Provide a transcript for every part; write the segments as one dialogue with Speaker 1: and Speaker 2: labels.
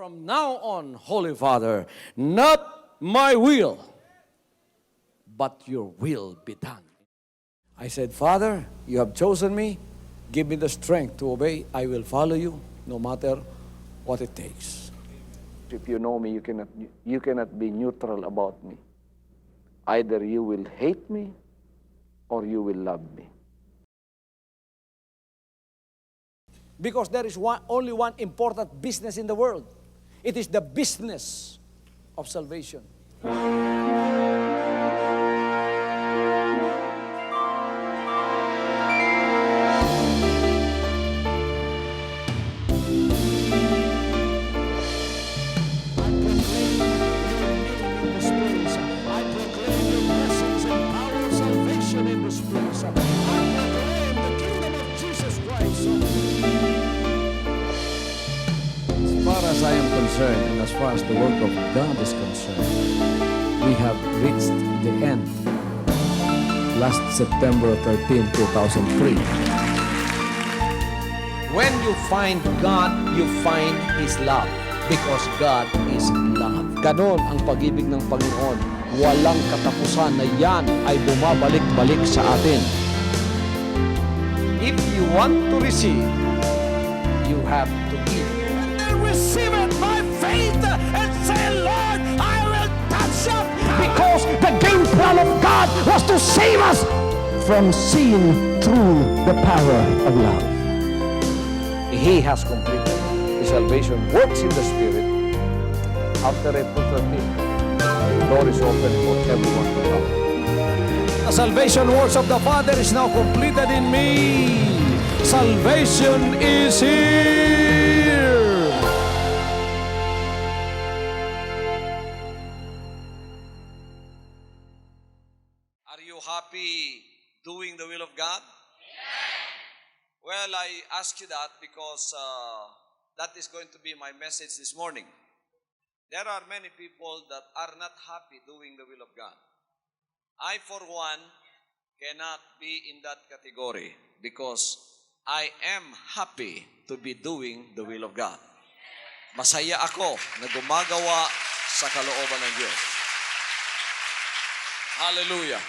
Speaker 1: From now on, Holy Father, not my will, but your will be done. I said, Father, you have chosen me. Give me the strength to obey. I will follow you no matter what it takes.
Speaker 2: If you know me, you cannot be neutral about me. Either you will hate me or you will love me.
Speaker 1: Because there is only one important business in the world. It is the business of salvation. As I am concerned, and as far as the work of God is concerned, we have reached the end. Last September 13, 2003. When you find God, you find His love. Because God is love. Ganon ang pag-ibig ng Panginoon. Walang katapusan na yan ay bumabalik-balik sa atin. If you want to receive, you have to give. Receive it by faith and say, Lord, I will touch up. Because the game plan of God was to save us from sin through the power of love. He has completed His salvation, works in the Spirit. After April 13, the door is open for everyone to come. The salvation works of the Father is now completed in me. Salvation is here.
Speaker 3: Are you happy doing the will of God? Well, I ask you that because that is going to be my message this morning. There are many people that are not happy doing the will of God. I, for one, cannot be in that category because I am happy to be doing the will of God. Masaya ako na gumagawa sa kalooban ng Diyos. Hallelujah.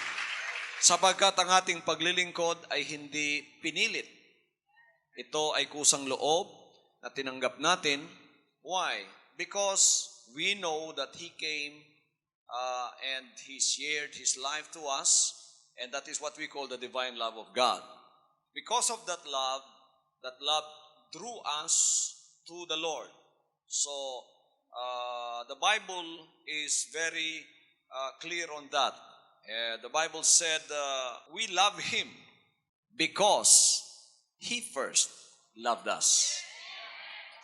Speaker 3: Sapagkat ang ating paglilingkod ay hindi pinilit. Ito ay kusang loob na tinanggap natin. Why? Because we know that He came and He shared His life to us, and that is what we call the divine love of God. Because of that love drew us to the Lord. So, the Bible is very clear on that. The Bible said, we love Him because He first loved us.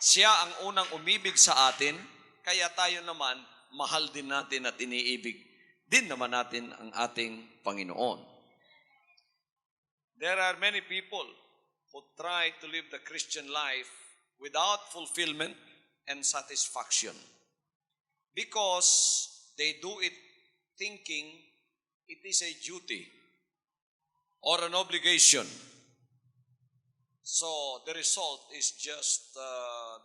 Speaker 3: Siya ang unang umibig sa atin, kaya tayo naman, mahal din natin at iniibig din naman natin ang ating Panginoon. There are many people who try to live the Christian life without fulfillment and satisfaction because they do it thinking it is a duty or an obligation. So the result is just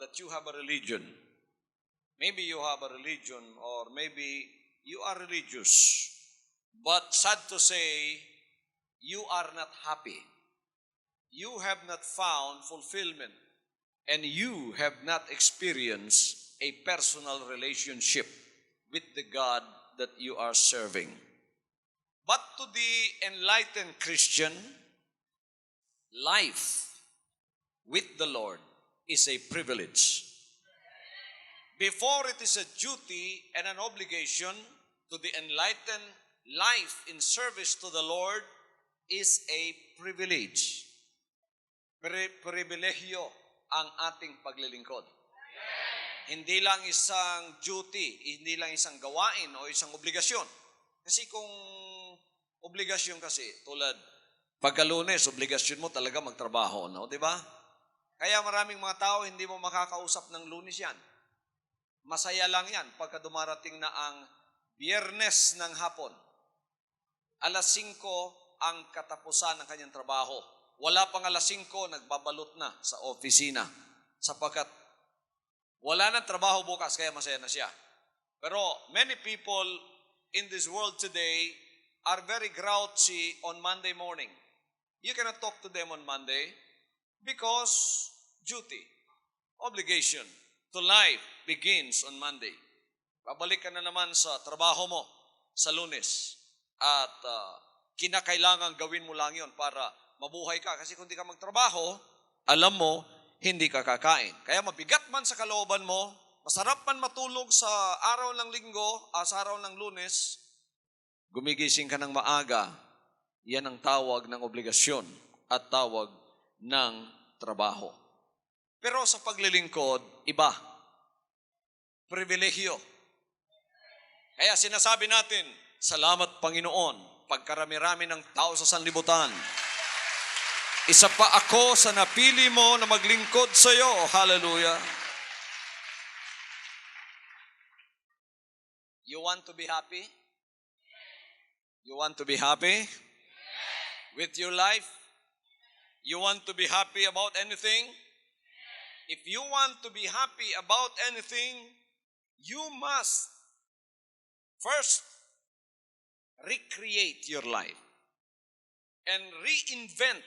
Speaker 3: that you have a religion. Maybe you have a religion or maybe you are religious. But sad to say, you are not happy. You have not found fulfillment and you have not experienced a personal relationship with the God that you are serving. But to the enlightened Christian, life with the Lord is a privilege. Before it is a duty and an obligation, to the enlightened, life in service to the Lord is a privilege. Pribilehyo ang ating paglilingkod. Hindi lang isang duty, hindi lang isang gawain o isang obligasyon. Kasi kung obligasyon kasi, tulad, pagka-Lunes, obligasyon mo talaga magtrabaho, no? Di ba? Kaya maraming mga tao, hindi mo makakausap ng Lunes yan. Masaya lang yan pagka dumarating na ang Biyernes ng hapon. Alas 5 ang katapusan ng kanyang trabaho. Wala pang alas 5, nagbabalot na sa opisina. Sapagkat Wala nang trabaho bukas, kaya masaya na siya. Pero many people in this world today are very grouchy on Monday morning. You cannot talk to them on Monday because duty, obligation to life begins on Monday. Babalik ka na naman sa trabaho mo sa Lunes at kinakailangan gawin mo lang yon para mabuhay ka. Kasi kung di ka magtrabaho, alam mo, hindi ka kakain. Kaya mabigat man sa kalooban mo, masarap man matulog sa araw ng linggo, sa araw ng Lunes, gumigising ka ng maaga, yan ang tawag ng obligasyon at tawag ng trabaho. Pero sa paglilingkod, iba. Pribilehyo. Kaya sinasabi natin, salamat Panginoon, pagkarami-rami ng tao sa sanlibutan. Isa pa ako sa napili mo na maglingkod sa iyo. Hallelujah. You want to be happy? You want to be happy with your life? You want to be happy about anything? If you want to be happy about anything, you must first recreate your life and reinvent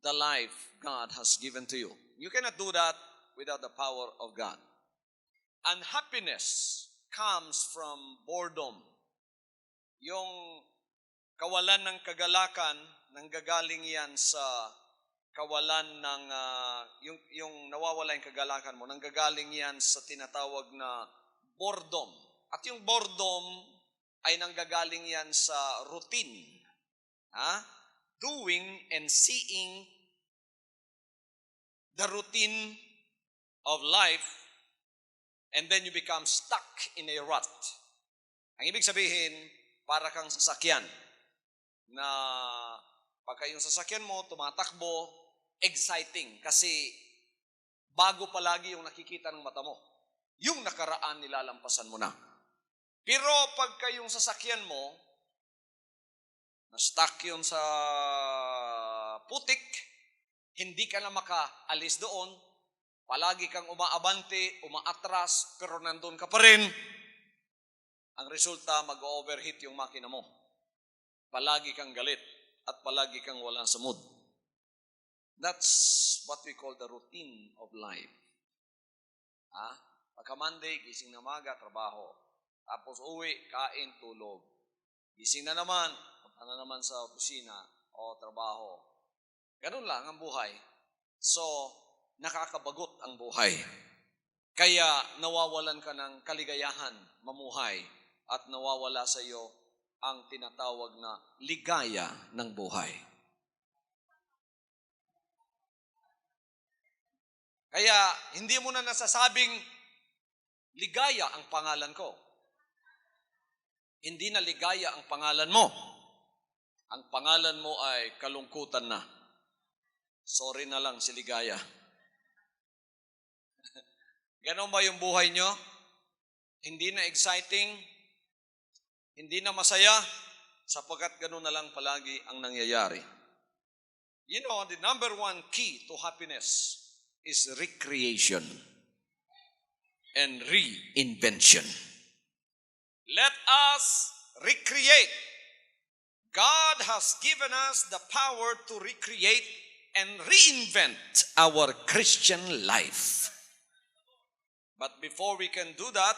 Speaker 3: the life God has given to you. You cannot do that without the power of God. Unhappiness comes from boredom. Yung kawalan ng kagalakan, nanggagaling yan sa kawalan ng, yung nawawala yung kagalakan mo, nanggagaling yan sa tinatawag na boredom. At yung boredom ay nanggagaling yan sa routine. Doing and seeing the routine of life, and then you become stuck in a rut. Ang ibig sabihin, para kang sasakyan na pagka yung sasakyan mo tumatakbo, exciting kasi bago palagi yung nakikita ng mata mo. Yung nakaraan nilalampasan mo na. Pero pagka yung sasakyan mo, na-stuck yun sa putik, hindi ka na makaalis doon, palagi kang umaabante, umaatras, pero nandun ka pa rin, ang resulta, mag-overheat yung makina mo. Palagi kang galit at palagi kang wala sa mood. That's what we call the routine of life. Pagka Monday, gising na maga, trabaho. Tapos uwi, kain, tulog. Gising na naman, punta na naman sa opisina o trabaho. Ganun lang ang buhay. So, nakakabagot ang buhay. Kaya nawawalan ka ng kaligayahan, mamuhay, at nawawala sa iyo ang tinatawag na ligaya ng buhay. Kaya hindi mo na nasasabing ligaya ang pangalan ko. Hindi na ligaya ang pangalan mo. Ang pangalan mo ay kalungkutan na. Sorry na lang si ligaya. Ganon ba yung buhay nyo? Hindi na exciting, hindi na masaya, sapagkat ganon na lang palagi ang nangyayari. You know, the number one key to happiness is recreation and reinvention. Let us recreate. God has given us the power to recreate and reinvent our Christian life. But before we can do that,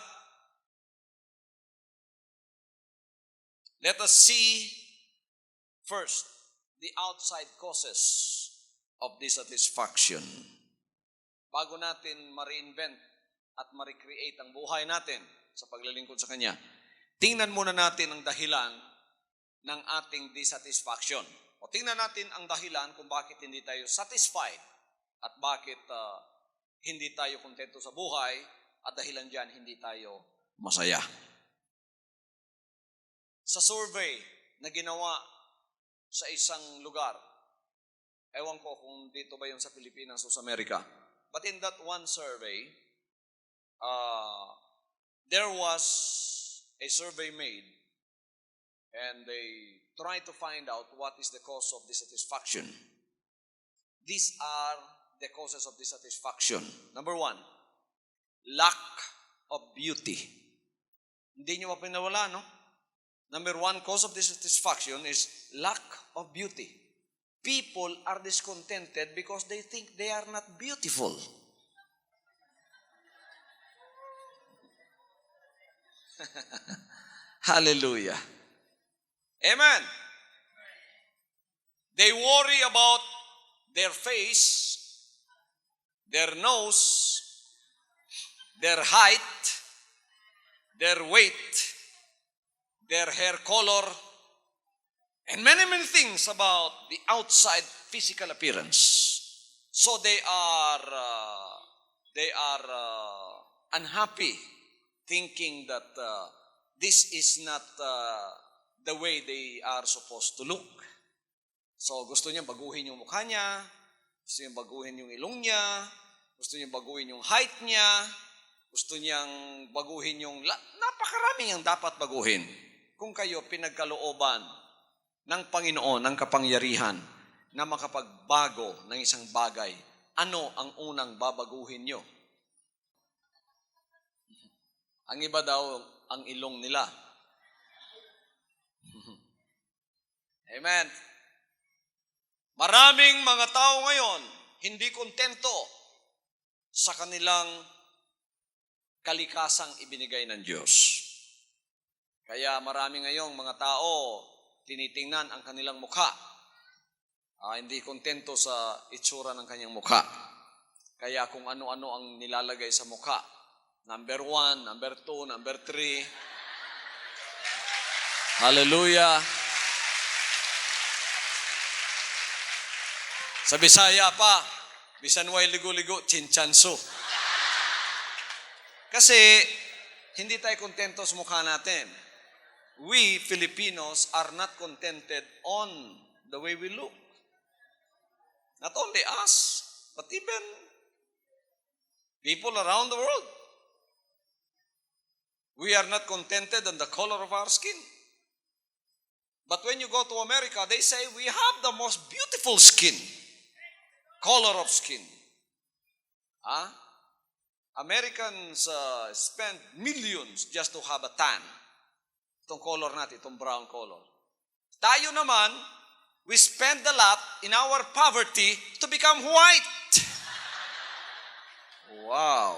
Speaker 3: let us see first the outside causes of dissatisfaction. Bago natin ma-reinvent at ma-recreate ang buhay natin sa paglilingkod sa Kanya, tingnan muna natin ang dahilan ng ating dissatisfaction. O tingnan natin ang dahilan kung bakit hindi tayo satisfied at bakit hindi tayo kontento sa buhay at dahilan dyan hindi tayo masaya. Sa survey na ginawa sa isang lugar, ewan ko kung dito ba yun sa Pilipinas o sa Amerika, but in that one survey, there was a survey made and they tried to find out what is the cause of dissatisfaction. These are the causes of dissatisfaction. Number one, lack of beauty. Hindi nyo mapinawala, no? Number one cause of dissatisfaction is lack of beauty. People are discontented because they think they are not beautiful. Hallelujah. Amen. They worry about their face, their nose, their height, their weight, their hair color, and many, many things about the outside physical appearance. So they are unhappy, thinking that this is not the way they are supposed to look. So gusto niya baguhin yung mukha niya, gusto niya baguhin yung ilong niya, gusto niya baguhin yung height niya, gusto niyang baguhin yung napakaraming ang dapat baguhin. Kung kayo pinagkalooban ng Panginoon, ng kapangyarihan na makapagbago ng isang bagay, ano ang unang babaguhin niyo? Ang iba daw, ang ilong nila. Amen. Maraming mga tao ngayon hindi kontento sa kanilang kalikasang ibinigay ng Diyos. Kaya marami ngayong mga tao tinitingnan ang kanilang mukha. Hindi kontento sa itsura ng kanyang mukha. Kaya kung ano-ano ang nilalagay sa mukha. Number 1, number 2, number 3. Hallelujah. Sa Bisaya pa, bisan way ligo-ligo, chinchanso. Kasi hindi tayo kontento sa mukha natin. We Filipinos are not contented on the way we look. Not only us, but even people around the world. We are not contented on the color of our skin. But when you go to America, they say we have the most beautiful skin. Color of skin. Americans spend millions just to have a tan. Itong color natin, itong brown color. Tayo naman, we spend a lot in our poverty to become white. Wow.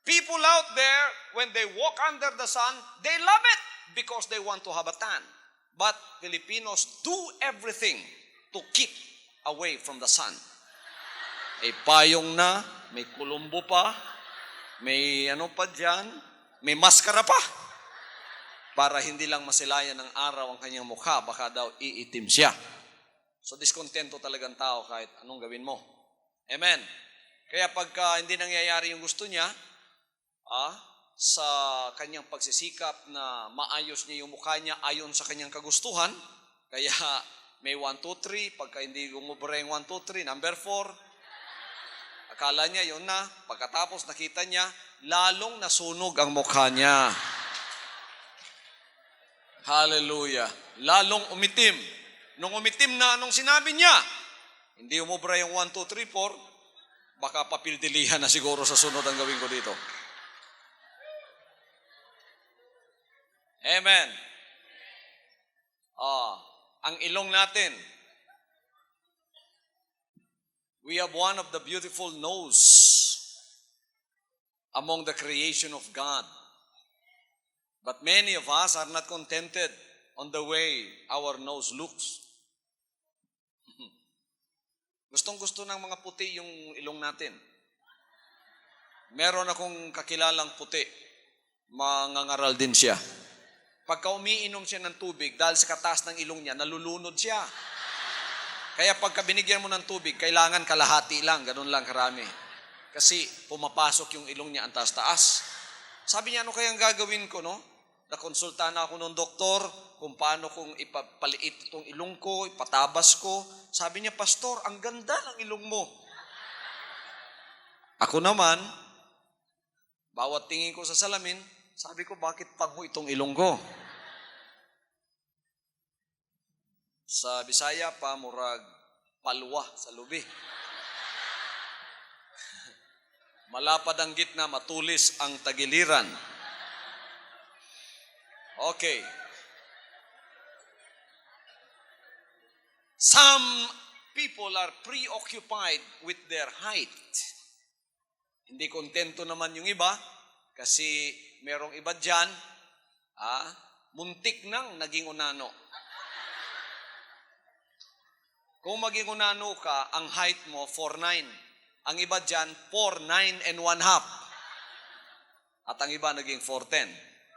Speaker 3: People out there, when they walk under the sun, they love it because they want to have a tan. But Filipinos do everything to keep away from the sun. May payong na, may kulumbo pa, may ano pa dyan, may maskara pa. Para hindi lang masilayan ng araw ang kanyang mukha, baka daw iitim siya. So diskontento talagang tao kahit anong gawin mo. Amen. Kaya pagka hindi nangyayari yung gusto niya, sa kanyang pagsisikap na maayos niya yung mukha niya ayon sa kanyang kagustuhan, kaya may 1, 2, 3, pagka hindi gumubra yung 1, 2, 3, number 4, akala niya yun na, pagkatapos nakita niya, lalong nasunog ang mukha niya. Hallelujah. Lalong umitim. Nung umitim na, anong sinabi niya? Hindi umubra yung 1, 2, 3, 4, baka papildilihan na siguro sa sunod ang gawin ko dito. Amen. Ang ilong natin. We have one of the beautiful nose among the creation of God. But many of us are not contented on the way our nose looks. Gustong-gusto ng mga puti yung ilong natin. Meron akong kakilalang puti. Mangangaral din siya. Pagka umiinom siya ng tubig, dahil sa kataas ng ilong niya, nalulunod siya. Kaya pagka binigyan mo ng tubig, kailangan kalahati lang, ganun lang karami. Kasi pumapasok yung ilong niya ang taas-taas. Sabi niya, ano kayang gagawin ko, no? Nakonsulta na ako ng doktor kung paano kung ipapaliit itong ilong ko, ipatabas ko. Sabi niya, Pastor, ang ganda ng ilong mo. Ako naman, bawat tingin ko sa salamin, sabi ko, bakit pango itong ilong ko? Sa Bisaya pa, murag palwa sa lubi. Malapad ang gitna, matulis ang tagiliran. Okay. Some people are preoccupied with their height. Hindi kontento naman yung iba kasi merong iba dyan, muntik nang naging unano. Kung maging unano ka, ang height mo 4'9". Ang iba dyan, 4'9 and 1/2. At ang iba naging 4'10".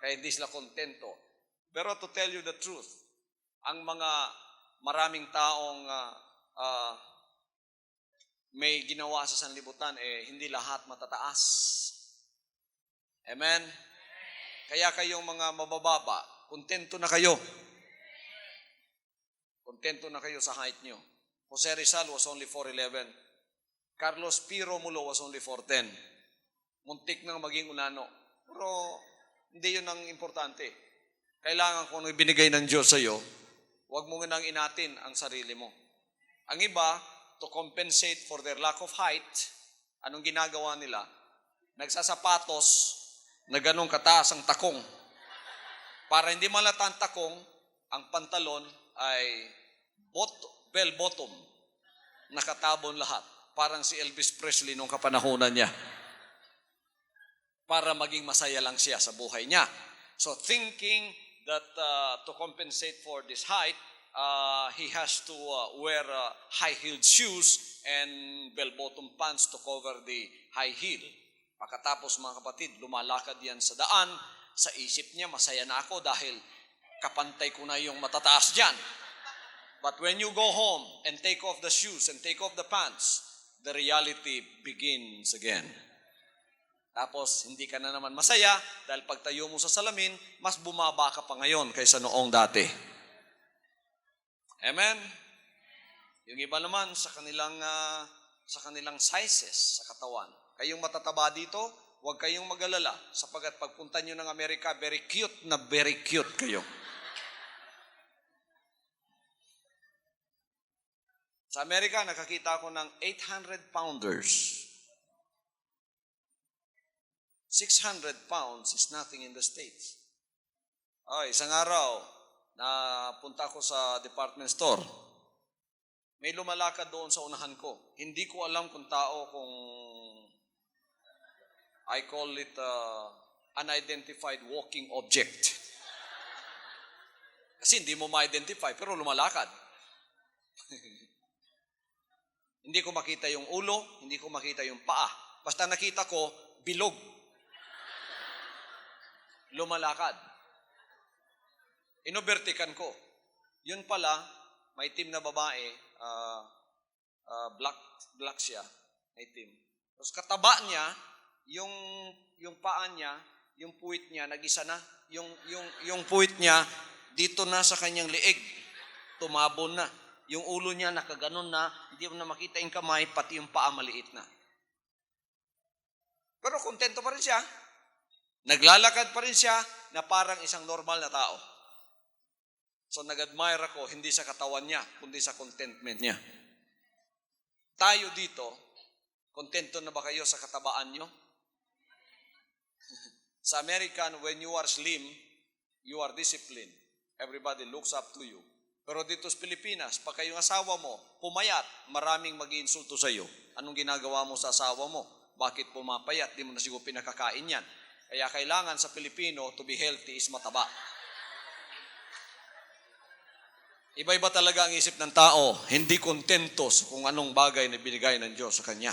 Speaker 3: Kaya hindi sila kontento. Pero to tell you the truth, ang mga maraming taong may ginawa sa sanlibutan, hindi lahat matataas. Amen? Kaya kayong mga mabababa, kontento na kayo. Kontento na kayo sa height nyo. Jose Rizal was only 4'11". Carlos P. Romulo was only 4'10". Muntik nang maging unano. Pero hindi yun ang importante. Kailangan kung ano ibinigay ng Diyos sa iyo, huwag mo nang inatin ang sarili mo. Ang iba, to compensate for their lack of height, anong ginagawa nila? Nagsasapatos na ganong kataas ang takong. Para hindi malata ang takong, ang pantalon ay bell bottom, nakatabon lahat. Parang si Elvis Presley nung kapanahonan niya. Para maging masaya lang siya sa buhay niya. So thinking that to compensate for this height, he has to wear high-heeled shoes and bell-bottom pants to cover the high heel. Pagkatapos mga kapatid, lumalakad yan sa daan. Sa isip niya, masaya na ako dahil kapantay ko na yung matataas dyan. But when you go home and take off the shoes and take off the pants, the reality begins again. Tapos, hindi ka na naman masaya dahil pagtayo mo sa salamin, mas bumaba ka pa ngayon kaysa noong dati. Amen? Yung iba naman sa kanilang sizes sa katawan. Kayong matataba dito, huwag kayong mag-alala sapagkat pagpunta nyo ng Amerika, very cute kayo. Sa Amerika, nakakita ako ng 800-pounders. 600 pounds is nothing in the States. Isang araw, napunta ako sa department store. May lumalakad doon sa unahan ko. Hindi ko alam kung tao, kung I call it unidentified walking object. Kasi hindi mo ma-identify, pero lumalakad. Hindi ko makita yung ulo, hindi ko makita yung paa. Basta nakita ko, bilog. Lumalakad. Inobertikan ko. Yun pala, may team na babae, black siya, may team. Tapos kataba niya, yung paa niya, yung puwit niya, nag-isa na. Yung puwit niya, dito na sa kanyang liig. Tumabon na. Yung ulo niya nakaganon na, hindi mo na makita yung kamay, pati yung paa maliit na. Pero kontento pa rin siya. Naglalakad pa rin siya na parang isang normal na tao. So nag-admire ako, hindi sa katawan niya, kundi sa contentment niya. Tayo dito, kontento na ba kayo sa katabaan niyo? Sa American, when you are slim, you are disciplined. Everybody looks up to you. Pero dito sa Pilipinas, pag kayong asawa mo, pumayat, maraming mag-iinsulto sa iyo. Anong ginagawa mo sa asawa mo? Bakit pumapayat? Di mo na siguro pinakakain yan. Kaya kailangan sa Pilipino, to be healthy is mataba. Iba-iba talaga ang isip ng tao, hindi kontento sa kung anong bagay na binigay ng Diyos sa kanya.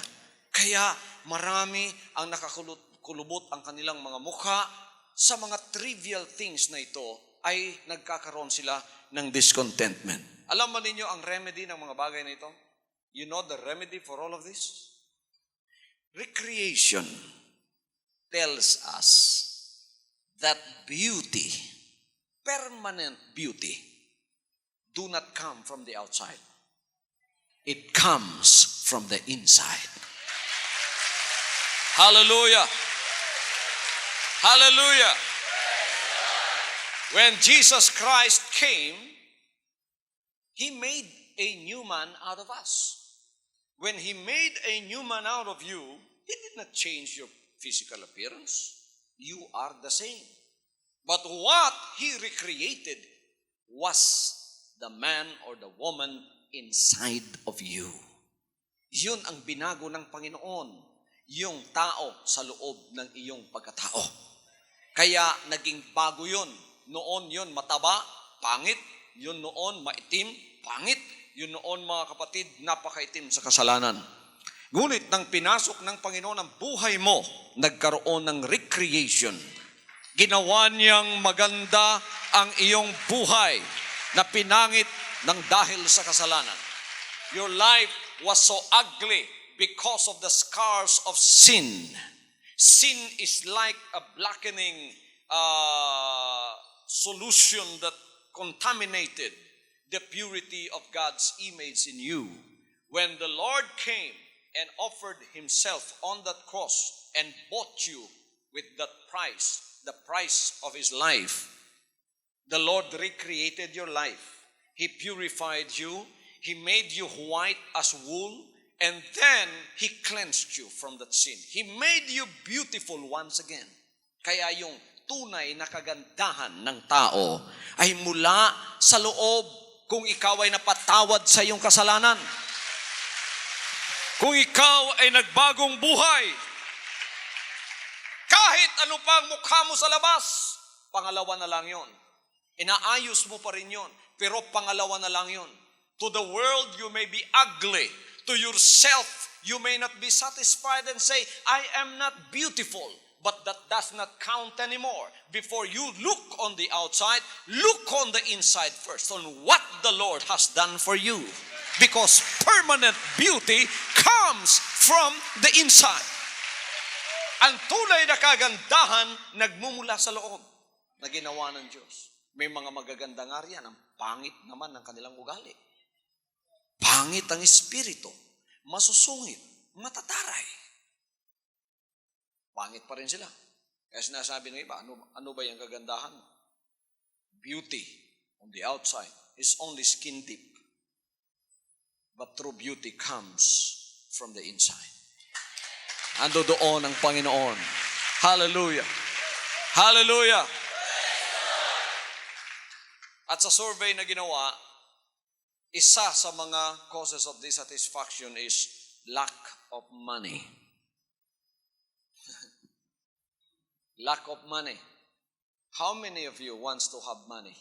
Speaker 3: Kaya marami ang nakakulubot ang kanilang mga mukha sa mga trivial things na ito ay nagkakaroon sila ng discontentment. Alam ba ninyo ang remedy ng mga bagay na ito? You know the remedy for all of this? Recreation tells us that beauty, permanent beauty, do not come from the outside. It comes from the inside. Hallelujah! Hallelujah! When Jesus Christ came, He made a new man out of us. When He made a new man out of you, He did not change your physical appearance. You are the same. But what He recreated was the man or the woman inside of you. Yun ang binago ng Panginoon, yung tao sa loob ng iyong pagkatao. Kaya naging bago yun. Noon yun mataba, pangit. Yun noon maitim, pangit. Yun noon mga kapatid, napakaitim sa kasalanan. Ngunit nang pinasok ng Panginoon ang buhay mo, nagkaroon ng recreation. Ginawa niyang maganda ang iyong buhay na pinangit ng dahil sa kasalanan. Your life was so ugly because of the scars of sin. Sin is like a blackening solution that contaminated the purity of God's image in you. When the Lord came and offered Himself on that cross and bought you with that price, the price of His life, the Lord recreated your life. He purified you. He made you white as wool. And then, He cleansed you from that sin. He made you beautiful once again. Kaya yung tunay na kagandahan ng tao ay mula sa loob kung ikaw ay napatawad sa iyong kasalanan. Kung ikaw ay nagbagong buhay, kahit ano pa ang mukha mo sa labas, pangalawa na lang yon. Inaayos mo pa rin yon, pero pangalawa na lang yon. To the world, you may be ugly. To yourself, you may not be satisfied and say, I am not beautiful. But that does not count anymore. Before you look on the outside, look on the inside first, on what the Lord has done for you. Because permanent beauty comes from the inside. Ang tunay na kagandahan, nagmumula sa loob na ginawa ng Diyos. May mga magaganda nga riyan, ang pangit naman ng kanilang ugali. Pangit ang espiritu, masusungit, matataray. Pangit pa rin sila. Kaya sinasabi ng iba, ano ba yung kagandahan? Beauty on the outside is only skin deep. But true beauty comes from the inside. Ando doon ang Panginoon. Hallelujah. Hallelujah. At sa survey na ginawa, isa sa mga causes of dissatisfaction is lack of money. Lack of money. How many of you wants to have money?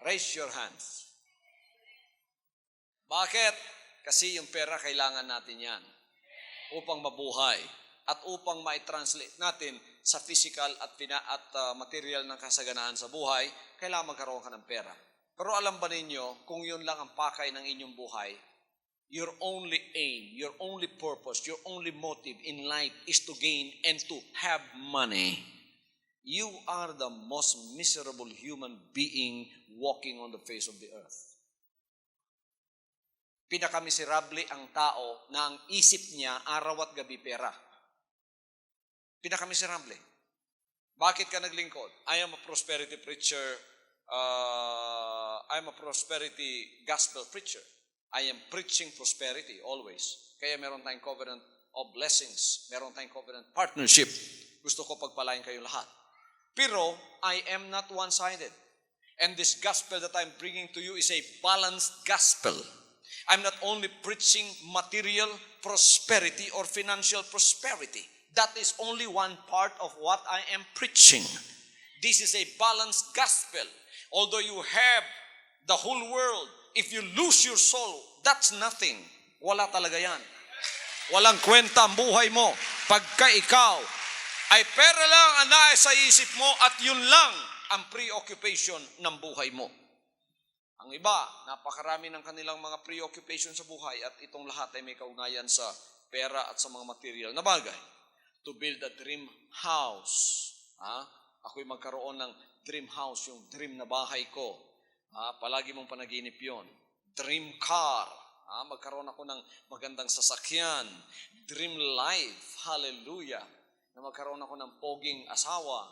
Speaker 3: Raise your hands. Bakit? Kasi yung pera kailangan natin yan upang mabuhay at upang ma-translate natin sa physical at material ng kasaganaan sa buhay, kailangan magkaroon ka ng pera. Pero alam ba ninyo, kung yun lang ang pakay ng inyong buhay, your only aim, your only purpose, your only motive in life is to gain and to have money, you are the most miserable human being walking on the face of the earth. Pinakamiserable ang tao na ang isip niya araw at gabi pera. Pinakamiserable. Bakit ka naglingkod? I am a prosperity preacher. I'm a prosperity gospel preacher. I am preaching prosperity always. Kaya meron tayong covenant of blessings. Meron tayong covenant partnership. Gusto ko pagpalain kayong lahat. Pero I am not one-sided. And this gospel that I'm bringing to you is a balanced gospel. I'm not only preaching material prosperity or financial prosperity. That is only one part of what I am preaching. This is a balanced gospel. Although you have the whole world, if you lose your soul, that's nothing. Wala talaga yan. Walang kwenta ang buhay mo. Pagka ikaw ay pera lang ang nasa isip mo at yun lang ang preoccupation ng buhay mo. Ang iba, napakarami ng kanilang mga preoccupation sa buhay at itong lahat ay may kaugnayan sa pera at sa mga material na bagay. To build a dream house. Ako'y magkaroon ng dream house, yung dream na bahay ko. Palagi mong panaginip yon. Dream car. Magkaroon ako ng magandang sasakyan. Dream life. Hallelujah. Na magkaroon ako ng poging asawa.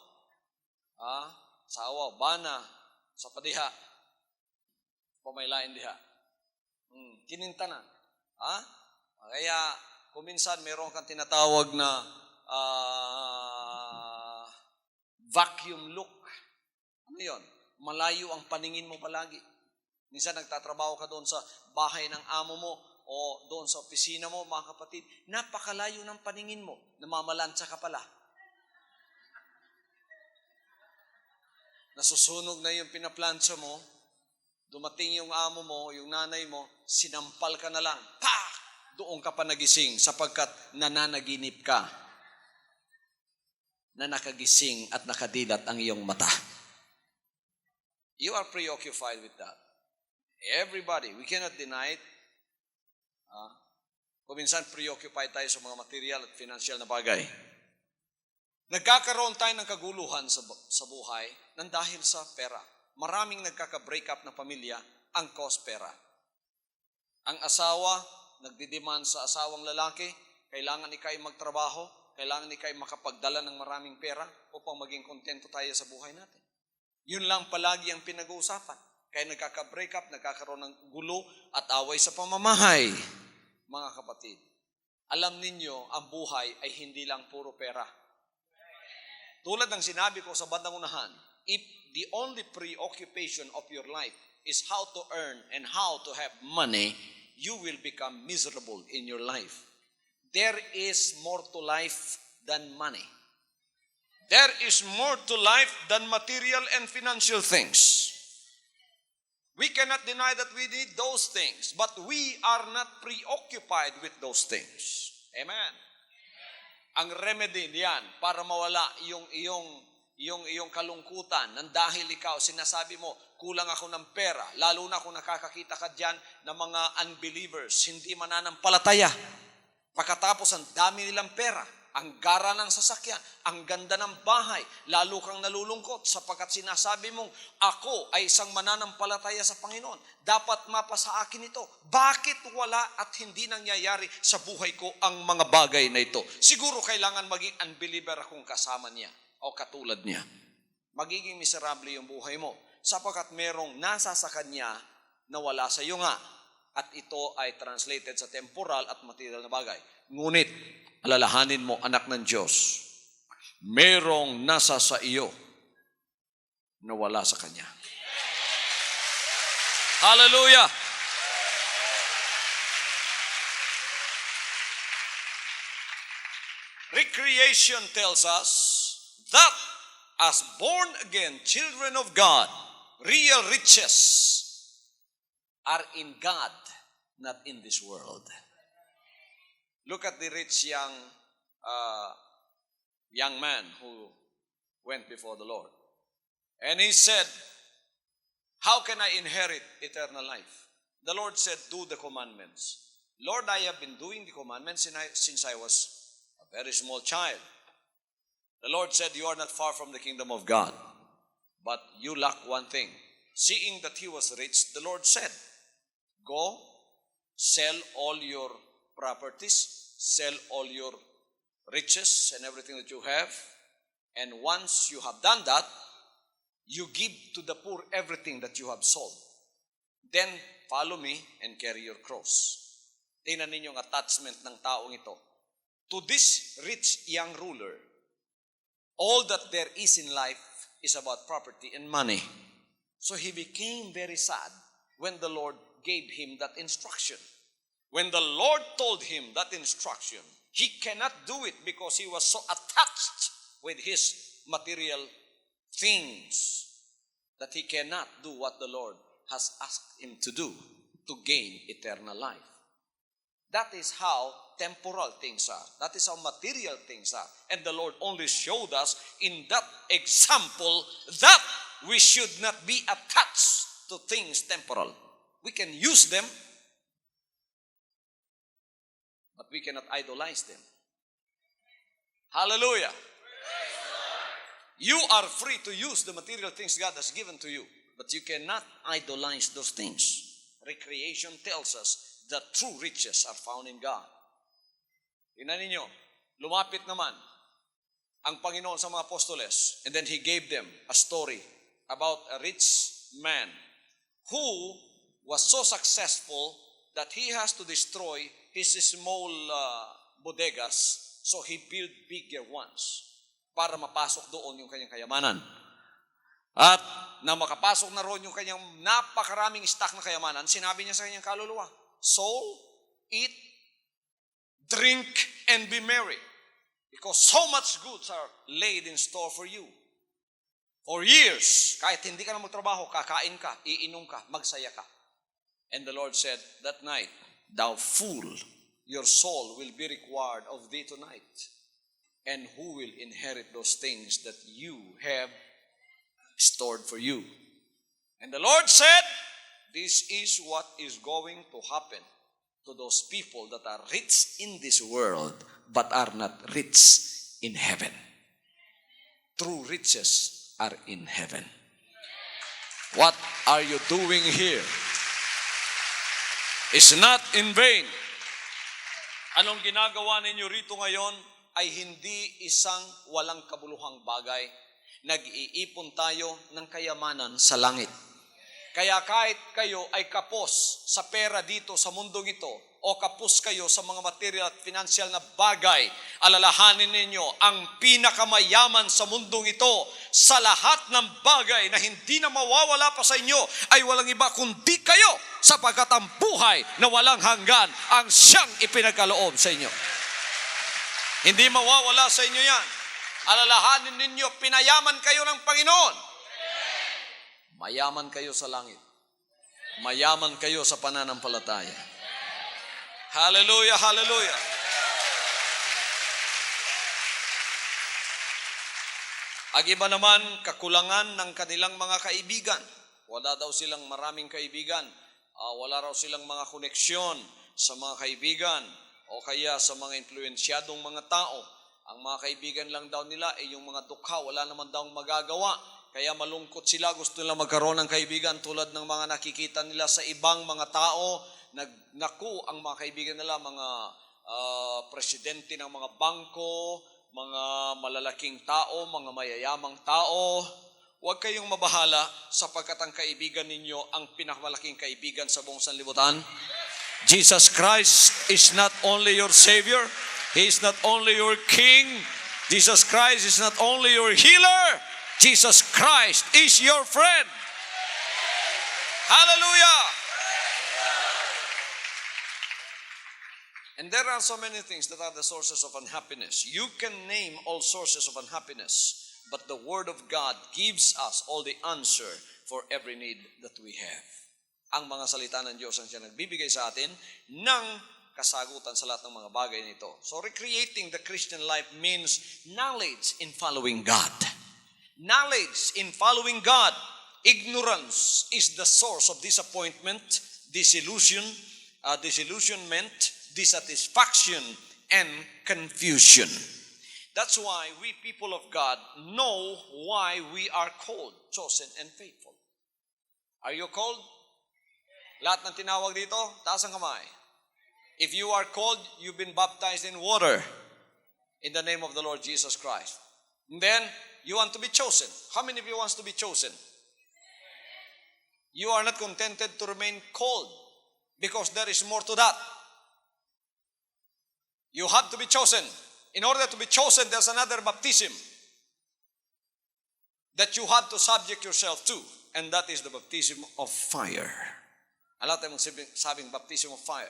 Speaker 3: Asawa, bana, sa padiha. Pamaylain diha. Kininta na. Kaya, kuminsan meron kang tinatawag na vacuum look. Ano yun? Malayo ang paningin mo palagi. Minsan nagtatrabaho ka doon sa bahay ng amo mo o doon sa opisina mo, mga kapatid, napakalayo ng paningin mo. Namamalansya ka pala. Nasusunog na yung pinaplansya mo, dumating yung amo mo, yung nanay mo, sinampal ka na lang. Pa! Doon ka pa nagising sapagkat nananaginip ka na nakagising at nakadilat ang iyong mata. You are preoccupied with that. Everybody, we cannot deny it. Kuminsan preoccupied tayo sa mga material at financial na bagay. Nagkakaroon tayo ng kaguluhan sa buhay nang dahil sa pera. Maraming nagkaka-break up na pamilya ang cause pera. Ang asawa, nagdidemand sa asawang lalaki, kailangan ikay magtrabaho, kailangan ikay makapagdala ng maraming pera upang maging kontento tayo sa buhay natin. Yun lang palagi ang pinag-uusapan. Kaya nagkaka-break up, nagkakaroon ng gulo at away sa pamamahay. Mga kapatid, alam ninyo, ang buhay ay hindi lang puro pera. Tulad ng sinabi ko sa bandang unahan, if the only preoccupation of your life is how to earn and how to have money, you will become miserable in your life. There is more to life than money. There is more to life than material and financial things. We cannot deny that we need those things, but we are not preoccupied with those things. Amen. Ang remedy niyan para mawala yung iyong kalungkutan nang dahil ikaw sinasabi mo, kulang ako ng pera, lalo na kung nakakakita ka dyan ng mga unbelievers, hindi mananampalataya. Pagkatapos ang dami nilang pera, ang gara ng sasakyan, ang ganda ng bahay, lalo kang nalulungkot sapagkat sinasabi mong, ako ay isang mananampalataya sa Panginoon. Dapat mapasa akin ito. Bakit wala at hindi nangyayari sa buhay ko ang mga bagay na ito? Siguro kailangan maging unbeliever akong kasama niya o katulad niya. Magiging miserable yung buhay mo sapagkat merong nasa sa kanya na wala sa iyo nga. At ito ay translated sa temporal at material na bagay. Ngunit, alalahanin mo, anak ng Diyos, merong nasa sa iyo na wala sa Kanya. Hallelujah! Recreation tells us that as born again children of God, real riches are in God, not in this world. Look at the rich young man who went before the Lord. And he said, how can I inherit eternal life? The Lord said, do the commandments. Lord, I have been doing the commandments since I was a very small child. The Lord said, you are not far from the kingdom of God, but you lack one thing. Seeing that he was rich, the Lord said, go, sell all your properties, sell all your riches and everything that you have. And once you have done that, you give to the poor everything that you have sold. Then follow me and carry your cross. Tingnan ninyo ang attachment ng taong ito. To this rich young ruler, all that there is in life is about property and money. So he became very sad when the Lord gave him that instruction. When the Lord told him that instruction, he cannot do it because he was so attached with his material things that he cannot do what the Lord has asked him to do to gain eternal life. That is how temporal things are. That is how material things are. And the Lord only showed us in that example that we should not be attached to things temporal. We can use them, but we cannot idolize them. Hallelujah. You are free to use the material things God has given to you, but you cannot idolize those things. Recreation tells us that true riches are found in God. Tingnan ninyo, lumapit naman ang Panginoon sa mga apostoles, and then He gave them a story about a rich man who was so successful that he has to destroy his small bodegas, so he built bigger ones para mapasok doon yung kanyang kayamanan. At na makapasok na roon yung kanyang napakaraming stock na kayamanan, sinabi niya sa kanyang kaluluwa, soul, eat, drink, and be merry. Because so much goods are laid in store for you. For years, kahit hindi ka na magtrabaho, kakain ka, iinom ka, magsaya ka. And the Lord said, that night, thou fool, your soul will be required of thee tonight. And who will inherit those things that you have stored for you? And the Lord said, this is what is going to happen to those people that are rich in this world, but are not rich in heaven. True riches are in heaven. What are you doing here? It's not in vain. Anong ginagawa ninyo rito ngayon ay hindi isang walang kabuluhang bagay. Nag-iipon tayo ng kayamanan sa langit. Kaya kahit kayo ay kapos sa pera dito sa mundong ito, o kapos kayo sa mga material at financial na bagay, alalahanin ninyo ang pinakamayaman sa mundong ito, sa lahat ng bagay na hindi na mawawala pa sa inyo, ay walang iba kundi kayo, sapagkat ang buhay na walang hanggan ang siyang ipinagkaloob sa inyo. Hindi mawawala sa inyo yan. Alalahanin ninyo, pinayaman kayo ng Panginoon. Mayaman kayo sa langit. Mayaman kayo sa pananampalataya. Hallelujah, hallelujah. Ang iba naman, kakulangan ng kanilang mga kaibigan. Wala daw silang maraming kaibigan. Wala raw silang mga koneksyon sa mga kaibigan o kaya sa mga influensyadong mga tao. Ang mga kaibigan lang daw nila ay yung mga dukha, wala naman daw magagawa. Kaya malungkot sila, gusto nila magkaroon ng kaibigan tulad ng mga nakikita nila sa ibang mga tao. Naku, ang mga kaibigan nila, mga presidente ng mga bangko, mga malalaking tao, mga mayayamang tao. Huwag kayong mabahala sapagkat ang kaibigan ninyo ang pinakamalaking kaibigan sa buong sanlibutan. Jesus Christ is not only your Savior, He is not only your King, Jesus Christ is not only your healer, Jesus Christ is your friend. Hallelujah! And there are so many things that are the sources of unhappiness. You can name all sources of unhappiness, but the Word of God gives us all the answer for every need that we have. Ang mga salita ng Diyos ang siya nagbibigay sa atin ng kasagutan sa lahat ng mga bagay nito. So recreating the Christian life means knowledge in following God. Knowledge in following God. Ignorance is the source of disappointment, disillusionment, dissatisfaction, and confusion. That's why we people of God know why we are called, chosen, and faithful. Are you called? Lahat ng tinawag dito, taas ang kamay. If you are called, you've been baptized in water in the name of the Lord Jesus Christ. And then, you want to be chosen. How many of you wants to be chosen? You are not contented to remain called because there is more to that. You have to be chosen. In order to be chosen, there's another baptism that you have to subject yourself to, and that is the baptism of fire. Alam tayo sabing baptism of fire.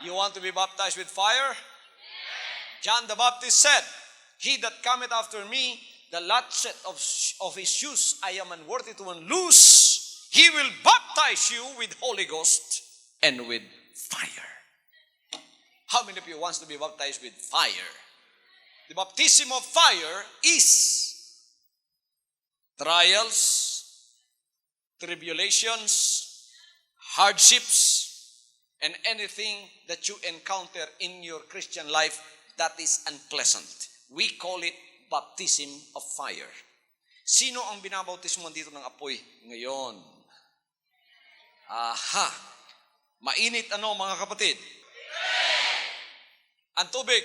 Speaker 3: You want to be baptized with fire? John the Baptist said, He that cometh after me, the latchet of his shoes I am unworthy to unloose. He will baptize you with Holy Ghost and with fire. How many of you wants to be baptized with fire? The baptism of fire is trials, tribulations, hardships, and anything that you encounter in your Christian life that is unpleasant. We call it baptism of fire. Sino ang binabautismuhan dito ng apoy ngayon? Aha! Mainit ano mga kapatid? Ang tubig.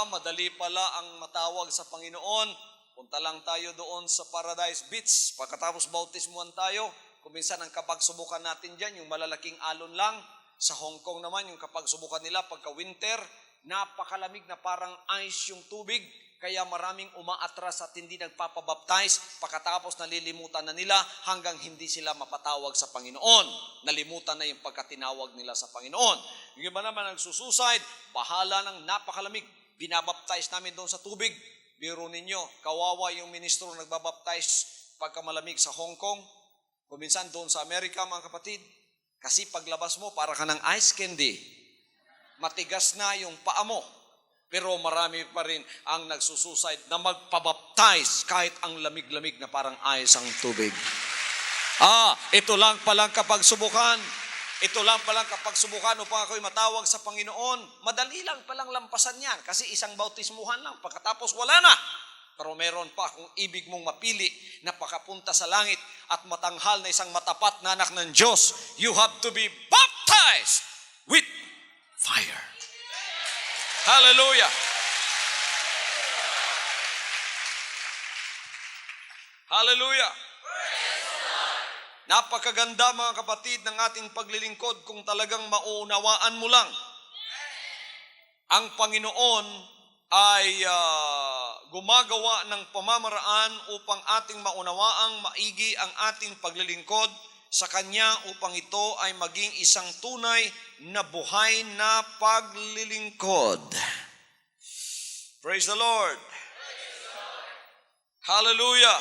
Speaker 3: Madali pala ang matawag sa Panginoon. Punta lang tayo doon sa Paradise Beach. Pagkatapos bautismuhan tayo, kung minsan ang kapagsubukan natin dyan, yung malalaking alon lang, Sa Hong Kong naman, yung kapag subukan nila pagka winter, napakalamig na parang ice yung tubig. Kaya maraming umaatras at hindi nagpapabaptize. Pagkatapos nalilimutan na nila hanggang hindi sila mapatawag sa Panginoon. Nalimutan na yung pagkatinawag nila sa Panginoon. Yung iba naman nagsusuicide, bahala ng napakalamig. Binabaptize namin doon sa tubig. Biro ninyo, kawawa yung ministro nagbabaptize pagka malamig sa Hong Kong. Kuminsan doon sa Amerika, mga kapatid. Kasi paglabas mo, para ka ng ice candy. Matigas na yung paa mo. Pero marami pa rin ang nagsusuicide na magpabaptize kahit ang lamig-lamig na parang ice ang tubig. Ito lang palang kapag subukan. Ito lang palang kapag subukan upang ako'y matawag sa Panginoon. Madali lang palang lampasan yan kasi isang bautismuhan lang. Pagkatapos wala na. Pero meron pa kung ibig mong mapili na pakapunta sa langit at matanghal na isang matapat na anak ng Diyos, you have to be baptized with fire. Hallelujah! Hallelujah! Napakaganda mga kapatid ng ating paglilingkod kung talagang mauunawaan mo lang. Ang Panginoon ay gumagawa ng pamamaraan upang ating maunawaang maigi ang ating paglilingkod sa Kanya upang ito ay maging isang tunay na buhay na paglilingkod. Praise the Lord! Hallelujah!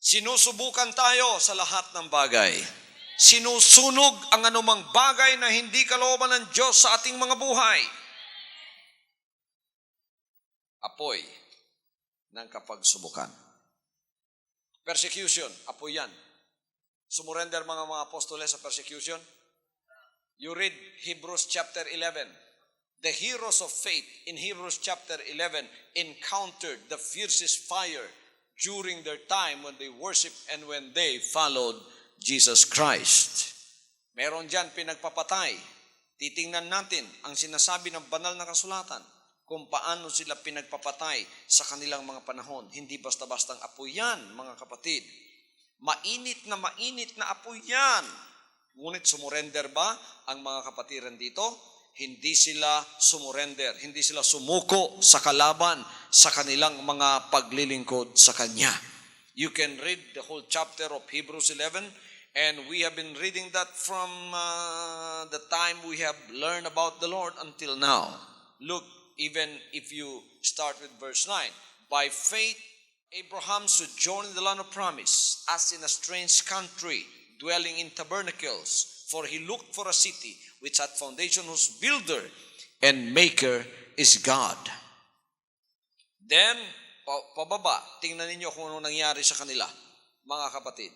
Speaker 3: Sinusubukan tayo sa lahat ng bagay. Sinusunog ang anumang bagay na hindi kalooban ng Diyos sa ating mga buhay. Apoy ng kapagsubukan. Persecution, apoy yan. Sumurrender mga apostoles sa persecution. You read Hebrews chapter 11. The heroes of faith in Hebrews chapter 11 encountered the fiercest fire during their time when they worshiped and when they followed Jesus Christ. Meron dyan pinagpapatay. Titingnan natin ang sinasabi ng banal na kasulatan kung paano sila pinagpapatay sa kanilang mga panahon. Hindi basta-bastang apoy yan, mga kapatid. Mainit na apoy yan. Ngunit sumurrender ba ang mga kapatiran dito? Hindi sila sumurrender, hindi sila sumuko sa kalaban sa kanilang mga paglilingkod sa Kanya. You can read the whole chapter of Hebrews 11, and we have been reading that from the time we have learned about the Lord until now. Look, even if you start with verse 9, by faith Abraham sojourned in the land of promise, as in a strange country, dwelling in tabernacles, for he looked for a city which had foundation, whose builder and maker is God. Then, pababa, tingnan ninyo kung ano nangyari sa kanila, mga kapatid.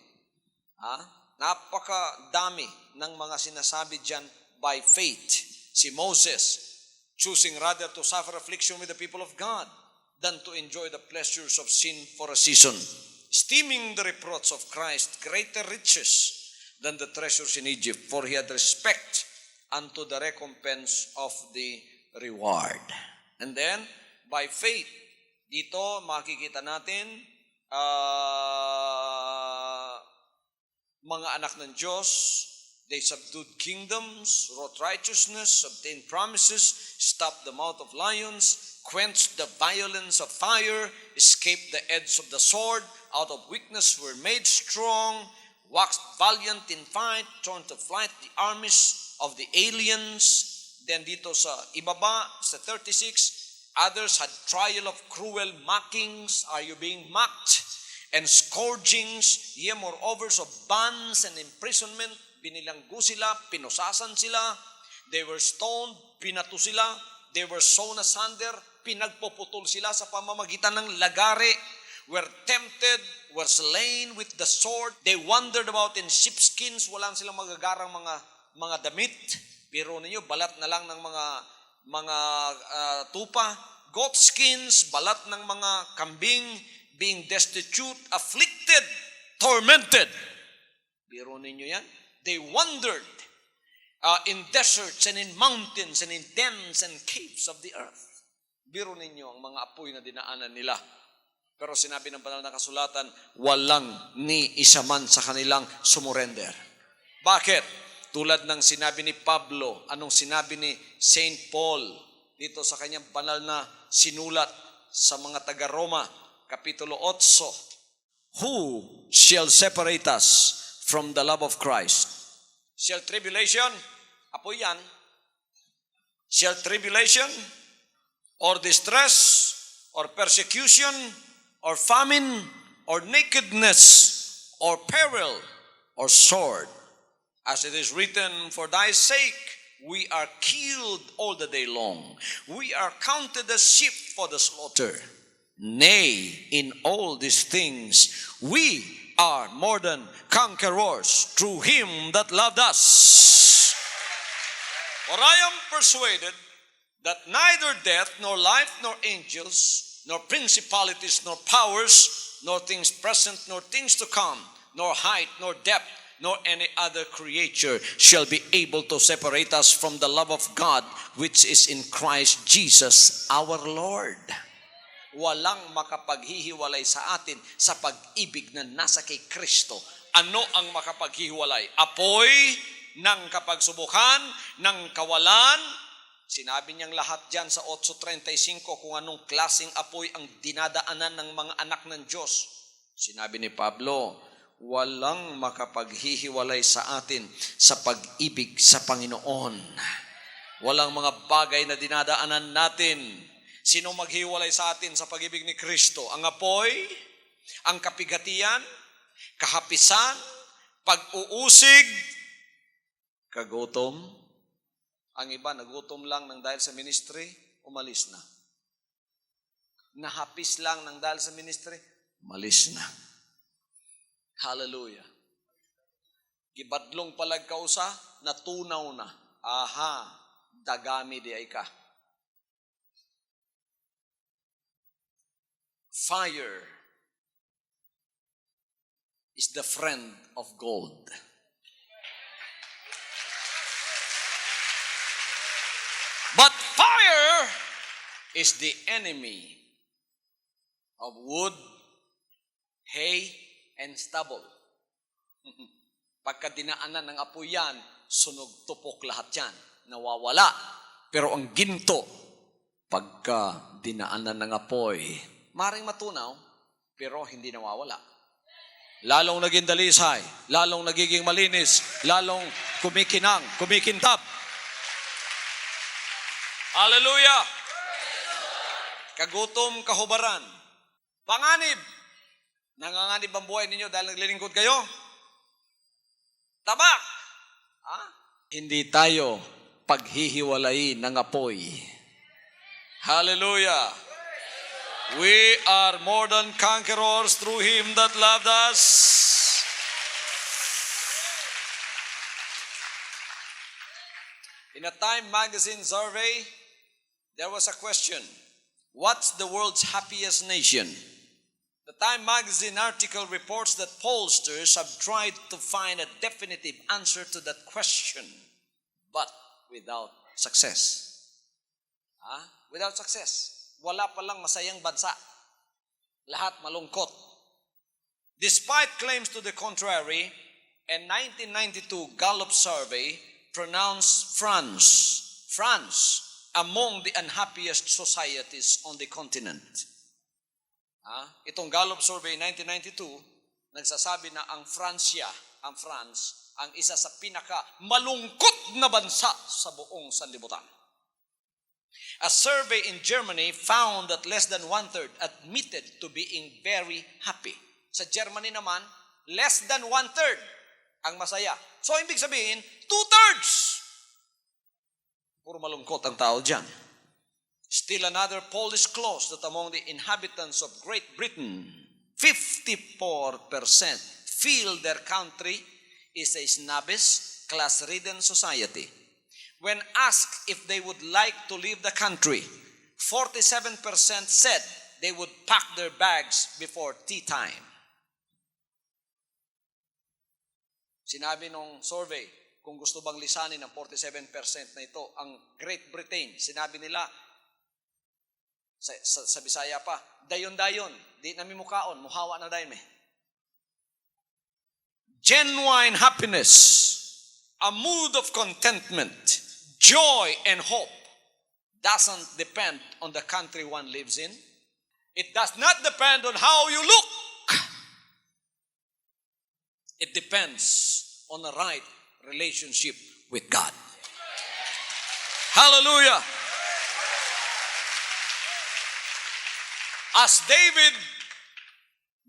Speaker 3: Napakadami ng mga sinasabi dyan by faith. Si Moses, choosing rather to suffer affliction with the people of God than to enjoy the pleasures of sin for a season, esteeming the reproach of Christ greater riches than the treasures in Egypt, for he had respect unto the recompense of the reward. And then, by faith, dito makikita natin mga anak ng Diyos, they subdued kingdoms, wrought righteousness, obtained promises, stopped the mouth of lions, quenched the violence of fire, escaped the edge of the sword, out of weakness were made strong, waxed valiant in fight, turned to flight the armies of the aliens. Then dito sa ibaba, sa 36, others had trial of cruel mockings. Are you being mocked? And scourgings, yea, moreover, of bands and imprisonment. Binilanggo sila, pinusasan sila. They were stoned, pinato sila. They were sawn asunder, pinagpuputol sila sa pamamagitan ng lagare. Were tempted, were slain with the sword. They wandered about in sheepskins. Walang silang magagarang mga damit. Pero ninyo, balat na lang ng mga tupa. Goat skins, balat ng mga kambing. Being destitute, afflicted, tormented. Pero ninyo yan. They wandered in deserts and in mountains and in dens and caves of the earth. Biro ninyo ang mga apoy na dinaanan nila. Pero sinabi ng banal na kasulatan, walang ni isa man sa kanilang sumurrender. Bakit? Tulad ng sinabi ni Pablo, anong sinabi ni Saint Paul dito sa kanyang banal na sinulat sa mga taga-Roma, Kapitulo 8, Who shall separate us from the love of Christ? Shall tribulation? Apo yan. Shall tribulation? Or distress? Or persecution? Or famine? Or nakedness? Or peril? Or sword? As it is written, for thy sake we are killed all the day long. We are counted as sheep for the slaughter. Nay, in all these things we are more than conquerors through him that loved us. For I am persuaded that neither death, nor life, nor angels, nor principalities, nor powers, nor things present, nor things to come, nor height, nor depth, nor any other creature shall be able to separate us from the love of God which is in Christ Jesus our Lord. Walang makapaghihiwalay sa atin sa pag-ibig na nasa kay Kristo. Ano ang makapaghihiwalay? Apoy ng kapagsubukan, ng kawalan. Sinabi niyang lahat dyan sa 8:35 kung anong klaseng apoy ang dinadaanan ng mga anak ng Diyos. Sinabi ni Pablo, walang makapaghihiwalay sa atin sa pag-ibig sa Panginoon. Walang mga bagay na dinadaanan natin. Sino maghiwalay sa atin sa pag-ibig ni Kristo? Ang apoy, ang kapigatian, kahapisan, pag-uusig, kagutom. Ang iba, nagutom lang ng dahil sa ministry, umalis na. Nahapis lang ng dahil sa ministry, umalis na. Hallelujah. Gibadlong palag kausa, natunaw na. Aha, dagami di ay ka. Fire is the friend of gold. But fire is the enemy of wood, hay, and stubble. Pagka dinaanan ng apoy yan, sunog tupok lahat yan. Nawawala. Pero ang ginto, pagka dinaanan ng apoy, maring matunaw, pero hindi nawawala. Lalong naging dalisay, lalong nagiging malinis, lalong kumikinang, kumikintab. Hallelujah! Kagutom, kahubaran, panganib. Nanganganib ang buhay ninyo dahil naglilingkod kayo? Tabak! Hindi tayo paghihiwalay ng apoy. Hallelujah! We are more than conquerors through him that loved us. In a Time magazine survey, there was a question. What's the world's happiest nation? The Time magazine article reports that pollsters have tried to find a definitive answer to that question, but without success. Without success. Wala palang masayang bansa. Lahat malungkot. Despite claims to the contrary, a 1992 Gallup survey pronounced France among the unhappiest societies on the continent. Itong Gallup survey 1992, nagsasabi na ang France, ang isa sa pinaka malungkot na bansa sa buong sanlibutan. A survey in Germany found that less than 1/3 admitted to being very happy. Sa Germany naman, less than 1/3 ang masaya. So, ibig sabihin, 2/3. Puro malungkot ang tao dyan. Still another poll disclosed that among the inhabitants of Great Britain, 54% feel their country is a snobbish, class-ridden society. When asked if they would like to leave the country, 47% said they would pack their bags before tea time. Sinabi nung survey, kung gusto bang lisanin ng 47% na ito, ang Great Britain, sinabi nila, sa Bisaya pa, dayon-dayon, di namin mukaon, muhawa na dayon eh. Genuine happiness A mood of contentment, joy, and hope doesn't depend on the country one lives in. It does not depend on how you look. It depends on the right relationship with God. Hallelujah. As David,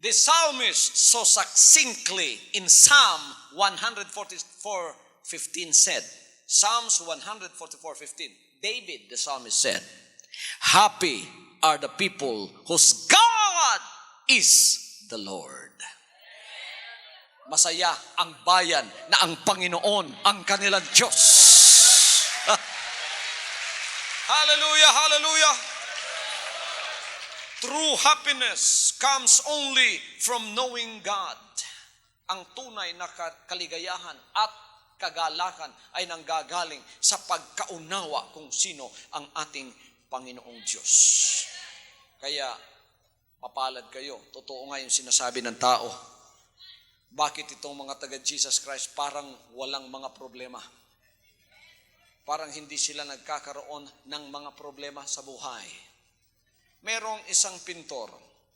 Speaker 3: the psalmist, so succinctly in Psalm 144:15 said, Psalms 144:15, David, the psalmist said, happy are the people whose God is the Lord. Masaya ang bayan na ang Panginoon ang kanilang Diyos. Hallelujah, hallelujah. True happiness comes only from knowing God. Ang tunay na kaligayahan at kagalakan ay nanggagaling sa pagkaunawa kung sino ang ating Panginoong Diyos. Kaya, mapalad kayo. Totoo nga yung sinasabi ng tao. Bakit itong mga taga-Jesus Christ parang walang mga problema? Parang hindi sila nagkakaroon ng mga problema sa buhay. Merong isang pintor.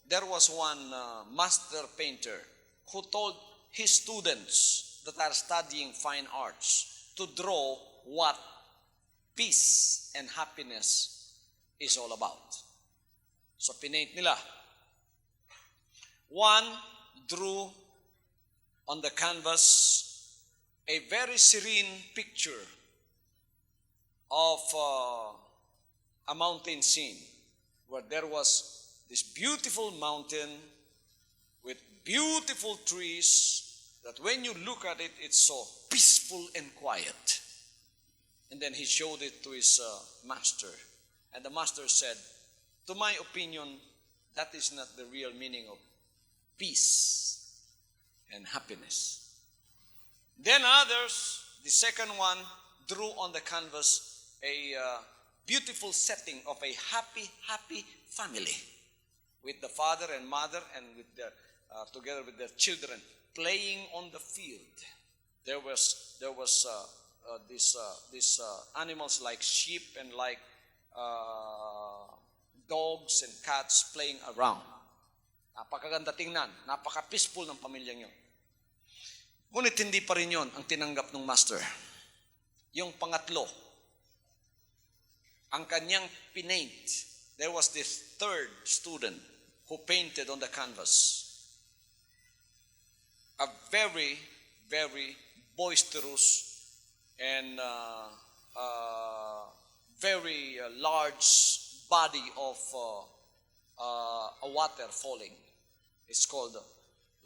Speaker 3: There was one master painter who told his students that are studying fine arts to draw what peace and happiness is all about. So pinaint nila. One drew on the canvas a very serene picture of a mountain scene where there was this beautiful mountain with beautiful trees that when you look at it, it's so peaceful and quiet. And then he showed it to his master. And the master said, to my opinion, that is not the real meaning of peace and happiness. Then others, the second one, drew on the canvas a beautiful setting of a happy family with the father and mother and with their, together with their children playing on the field. There was these animals like sheep and like dogs and cats playing around. Napakaganda tingnan, napaka-peaceful ng pamilyang yun. Ngunit hindi pa rin yun ang tinanggap ng master. Yung pangatlo, ang kanyang pinaint, there was this third student who painted on the canvas. A very, very boisterous and very large body of a water falling. It's called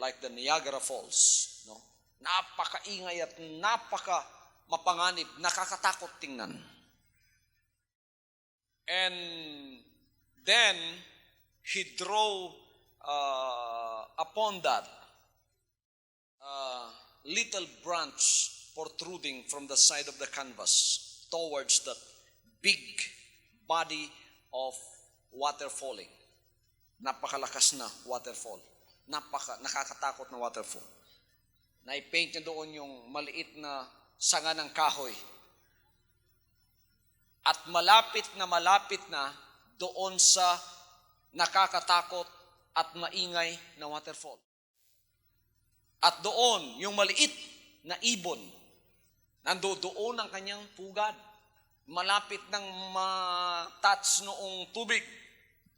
Speaker 3: like the Niagara Falls. No? Napakaingay at napaka-mapanganib, nakakatakot tingnan. And then he drew upon that little branch protruding from the side of the canvas towards the big body of water falling. Napakalakas na waterfall. Nakakatakot na waterfall. Na-paint niya doon yung maliit na sanga ng kahoy. At malapit na doon sa nakakatakot at maingay na waterfall. At doon, yung maliit na ibon, nandoon ang kanyang pugad. Malapit ng ma-touch noong tubig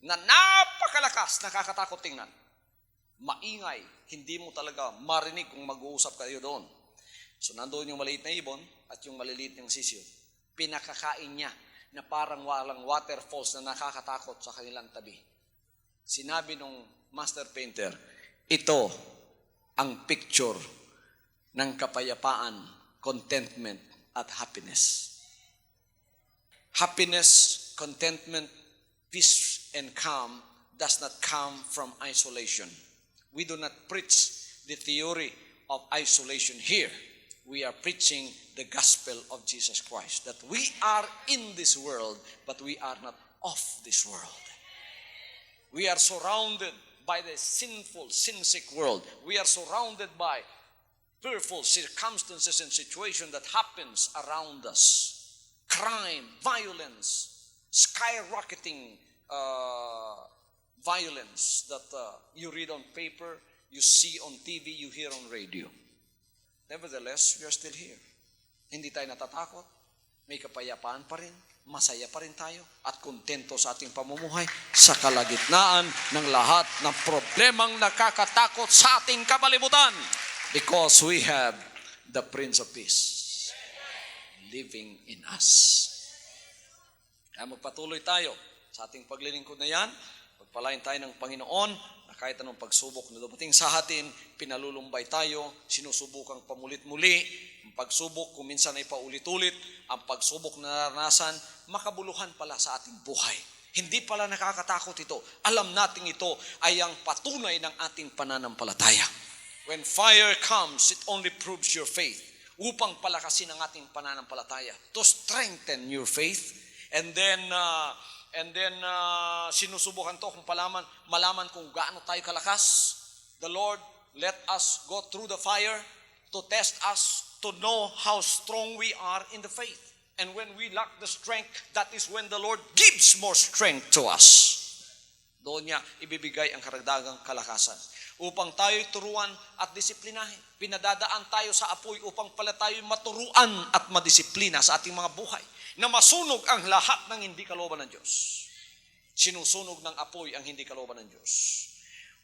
Speaker 3: na napakalakas, nakakatakot tingnan. Maingay, hindi mo talaga marinig kung mag-uusap kayo doon. So nandoon yung maliit na ibon at yung maliliit ng sisiyo. Pinakakain niya na parang walang waterfalls na nakakatakot sa kanilang tabi. Sinabi nung master painter, ito ang picture ng kapayapaan, contentment, at happiness. Happiness, contentment, peace, and calm does not come from isolation. We do not preach the theory of isolation here. We are preaching the gospel of Jesus Christ, that we are in this world, but we are not of this world. We are surrounded by the sinful, sin-sick world. We are surrounded by fearful circumstances and situations that happens around us. Crime, violence, skyrocketing violence that you read on paper, you see on TV, you hear on radio. Nevertheless, we are still here. Hindi tayo natatakot. May kapayapaan pa rin. Masaya pa rin tayo. At kontento sa ating pamumuhay sa kalagitnaan ng lahat ng problemang nakakatakot sa ating kabalibutan. Because we have the Prince of Peace living in us. Kaya magpatuloy tayo sa ating paglilingkod na yan. Pagpalain tayo ng Panginoon na kahit anong pagsubok na dumating sa atin, pinalulumbay tayo, sinusubukang pamulit-muli. Ang pagsubok kung minsan ay paulit-ulit, ang pagsubok na naranasan, makabuluhan pala sa ating buhay. Hindi pala nakakatakot ito. Alam natin ito ay ang patunay ng ating pananampalataya. When fire comes, it only proves your faith. Upang palakasin ang ating pananampalataya. To strengthen your faith. And then sinusubukan to kung malaman kung gaano tayo kalakas. The Lord let us go through the fire to test us, to know how strong we are in the faith. And when we lack the strength, that is when the Lord gives more strength to us. Doon niya ibibigay ang karagdagang kalakasan. Upang tayo'y turuan at disiplinahin. Pinadadaan tayo sa apoy upang pala tayo'y maturuan at madisiplina sa ating mga buhay. Na masunog ang lahat ng hindi kalooban ng Diyos. Sinusunog ng apoy ang hindi kalooban ng Diyos.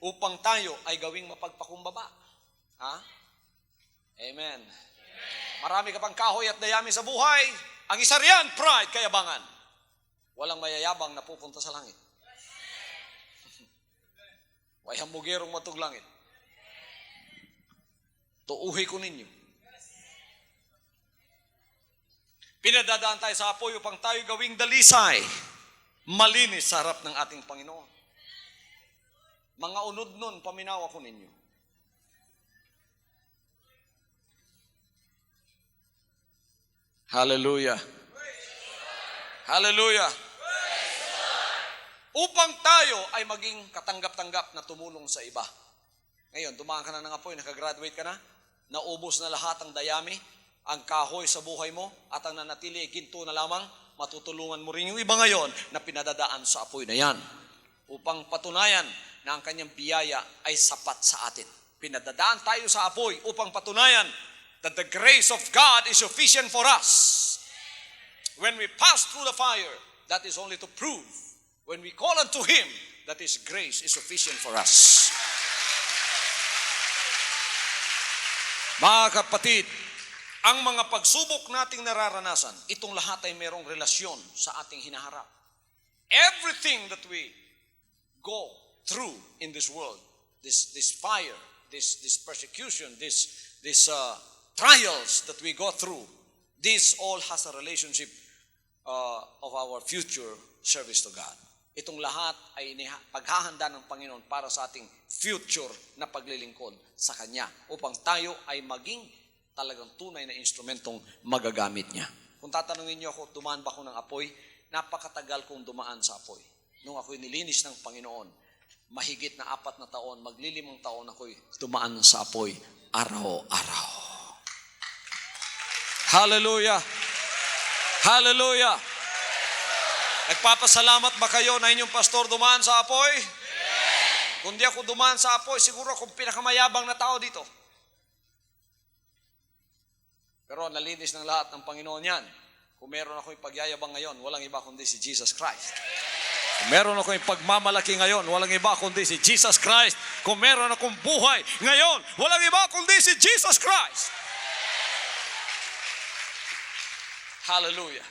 Speaker 3: Upang tayo ay gawing mapagpakumbaba. Ha? Amen. Marami ka pang kahoy at dayami sa buhay. Ang isa riyan, pride, kayabangan. Walang mayayabang na pupunta sa langit. May hambugerong matuglangit. Tuuhi ko ninyo. Pinadadaan tayo sa apoy upang tayo gawing dalisay, malinis sa harap ng ating Panginoon. Mga unod nun, paminawa ko ninyo. Hallelujah. Hallelujah. Upang tayo ay maging katanggap-tanggap na tumulong sa iba. Ngayon, dumaan ka na ng apoy, nakagraduate ka na, naubos na lahat ang dayami, ang kahoy sa buhay mo, at ang nanatili ay ginto na lamang, matutulungan mo rin yung iba ngayon na pinadadaan sa apoy na yan. Upang patunayan na ang kanyang biyaya ay sapat sa atin. Pinadadaan tayo sa apoy upang patunayan that the grace of God is sufficient for us. When we pass through the fire, that is only to prove. When we call unto Him, that His grace is sufficient for us. Mga kapatid, ang mga pagsubok nating nararanasan, itong lahat ay mayroong relasyon sa ating hinaharap. Everything that we go through in this world, this fire, this persecution, this trials that we go through, this all has a relationship of our future service to God. Itong lahat ay paghahanda ng Panginoon para sa ating future na paglilingkod sa Kanya upang tayo ay maging talagang tunay na instrumentong magagamit niya. Kung tatanungin niyo ako, dumaan ba ako ng apoy? Napakatagal kong dumaan sa apoy. Nung ako'y nilinis ng Panginoon, mahigit na 4 na taon, maglilimang taon ako'y dumaan sa apoy araw-araw. Hallelujah! Hallelujah! Nagpapasalamat ba kayo na inyong pastor dumaan sa apoy? Yes. Kung di ako dumaan sa apoy, siguro akong pinakamayabang na tao dito. Pero nalinis ng lahat ng Panginoon yan. Kung meron akong pagyayabang ngayon, walang iba kundi si Jesus Christ. Kung meron akong pagmamalaki ngayon, walang iba kundi si Jesus Christ. Kung meron akong buhay ngayon, walang iba kundi si Jesus Christ. Hallelujah.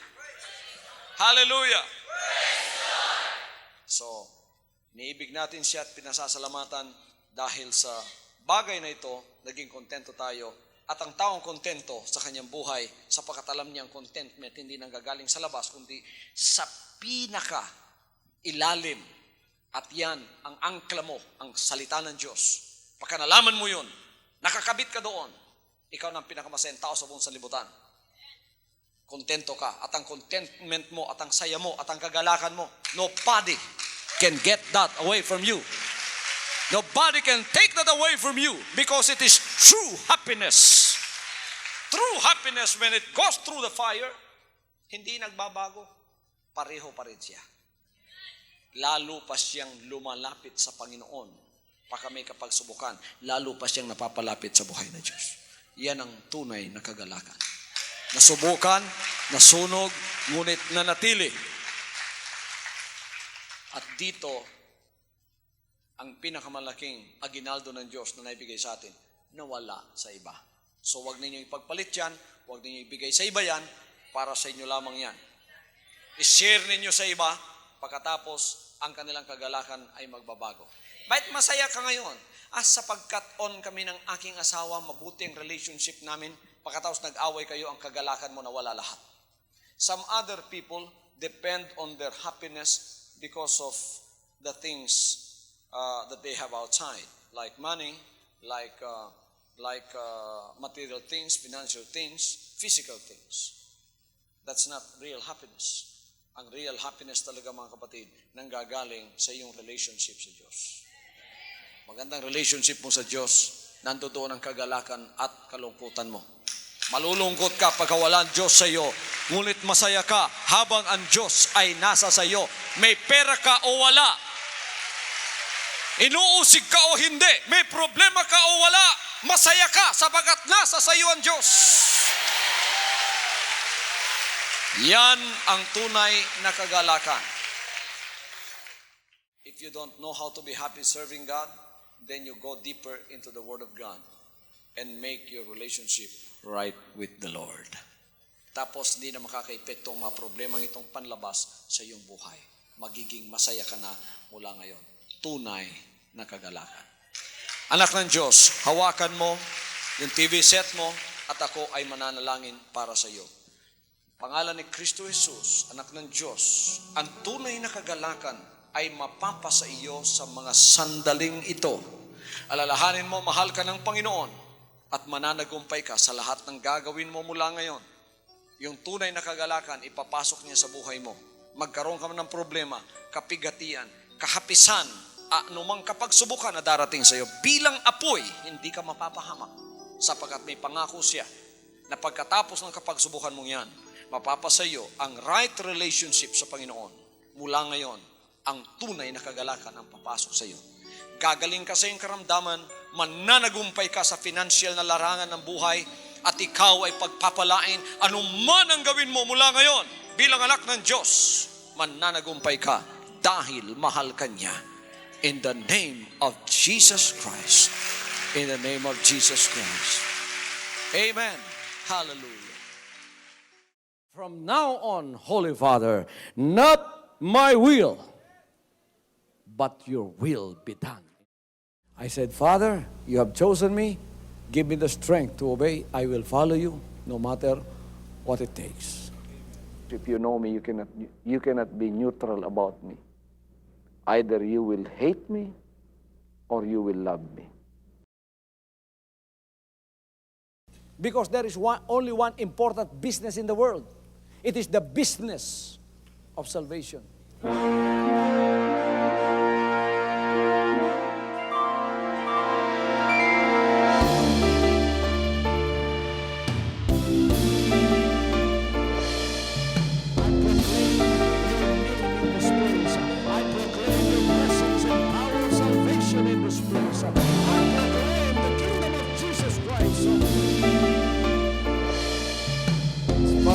Speaker 3: Hallelujah. So, niibig natin siya at pinasasalamatan dahil sa bagay na ito, naging kontento tayo. At ang taong kontento sa kanyang buhay, sapagkat alam niyang contentment hindi nanggagaling sa labas, kundi sa pinaka ilalim. At yan, ang angkla mo, ang salita ng Diyos. Pagka nalaman mo yun, nakakabit ka doon, ikaw na ang pinakamasayang tao sa buong sanlibutan. Kontento ka. At ang contentment mo, at ang saya mo, at ang kagalakan mo, nobody can get that away from you. Nobody can take that away from you because it is true happiness. true happiness when it goes through the fire, hindi nagbabago. Pareho pa rin siya. Lalo pa siyang lumalapit sa Panginoon. Pag may kapagsubukan, lalo pa siyang napapalapit sa buhay ng Diyos. Yan ang tunay na kagalakan. Nasubukan, nasunog, ngunit nanatili. At dito, ang pinakamalaking aginaldo ng Diyos na naibigay sa atin, nawala sa iba. So wag ninyo ipagpalit yan, wag ninyo ibigay sa iba yan, para sa inyo lamang yan. I-share ninyo sa iba, pagkatapos ang kanilang kagalakan ay magbabago. Bakit masaya ka ngayon? Sapagkat on kami ng aking asawa, mabuti ang relationship namin, pagkatapos nag-away kayo, ang kagalakan mo nawala lahat. Some other people depend on their happiness because of the things that they have outside, like money, like material things, financial things, physical things. That's not real happiness. Ang real happiness talaga, mga kapatid, nanggagaling sa iyong relationship sa Diyos. Magandang relationship mo sa Diyos, nandoon ang kagalakan at kalungkutan mo. Malulungkot ka pagka wala ang Diyos sa iyo, ngunit masaya ka habang ang Diyos ay nasa sa iyo. May pera ka o wala, inuusig ka o hindi, may problema ka o wala, masaya ka sapagat nasa sa iyo ang Diyos. Yan ang tunay na kagalakan. If you don't know how to be happy serving God, then you go deeper into the Word of God and make your relationship right with the Lord. Tapos hindi na makakaepekto ang mga problemang itong panlabas sa iyong buhay. Magiging masaya ka na mula ngayon. Tunay na kagalakan. Anak ng Diyos, hawakan mo yung TV set mo at ako ay mananalangin para sa iyo. Pangalan ni Kristo Jesus, anak ng Diyos, ang tunay na kagalakan ay mapapasa iyo sa mga sandaling ito. Alalahanin mo, mahal ka ng Panginoon at mananagumpay ka sa lahat ng gagawin mo mula ngayon. Yung tunay na kagalakan, ipapasok niya sa buhay mo. Magkaroon ka ng problema, kapigatian, kahapisan, anumang kapagsubukan na darating sa iyo. Bilang apoy, hindi ka mapapahamak sapagkat may pangako siya na pagkatapos ng kapagsubukan mong yan, mapapasa iyo ang right relationship sa Panginoon. Mula ngayon, ang tunay na kagalakan ang papasok sa iyo. Gagaling ka sa iyong karamdaman, mananagumpay ka sa financial na larangan ng buhay, at ikaw ay pagpapalain anuman ang gawin mo mula ngayon. Bilang anak ng Diyos, mananagumpay ka dahil mahal ka niya. In the name of Jesus Christ. In the name of Jesus Christ. Amen. Hallelujah.
Speaker 1: From now on, Holy Father, not my will, but your will be done. I said, Father, you have chosen me. Give me the strength to obey. I will follow you no matter what it takes.
Speaker 2: If you know me, you cannot be neutral about me. Either you will hate me or you will love me.
Speaker 1: Because there is only one important business in the world. It is the business of salvation.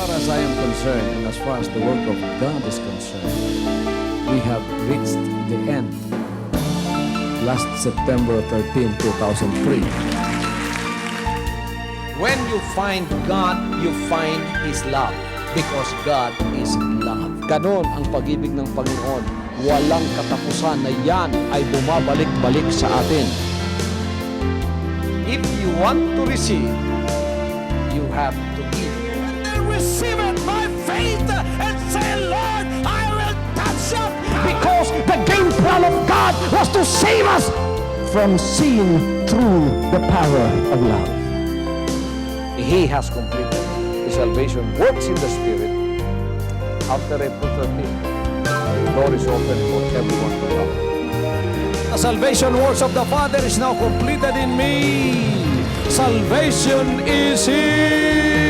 Speaker 1: As I am concerned, and as far as the work of God is concerned, we have reached the end. Last September 13, 2003. When you find God, you find His love. Because God is love. Ganon ang pag-ibig ng Panginoon. Walang katapusan na yan ay bumabalik-balik sa atin. If you want to receive, you have to give. Receive it by faith and say, Lord, I will touch up. Because the game plan of God was to save us from sin through the power of love. He has completed. The salvation works in the Spirit. After April 13, the door is open for everyone to come. The salvation works of the Father is now completed in me. Salvation is here.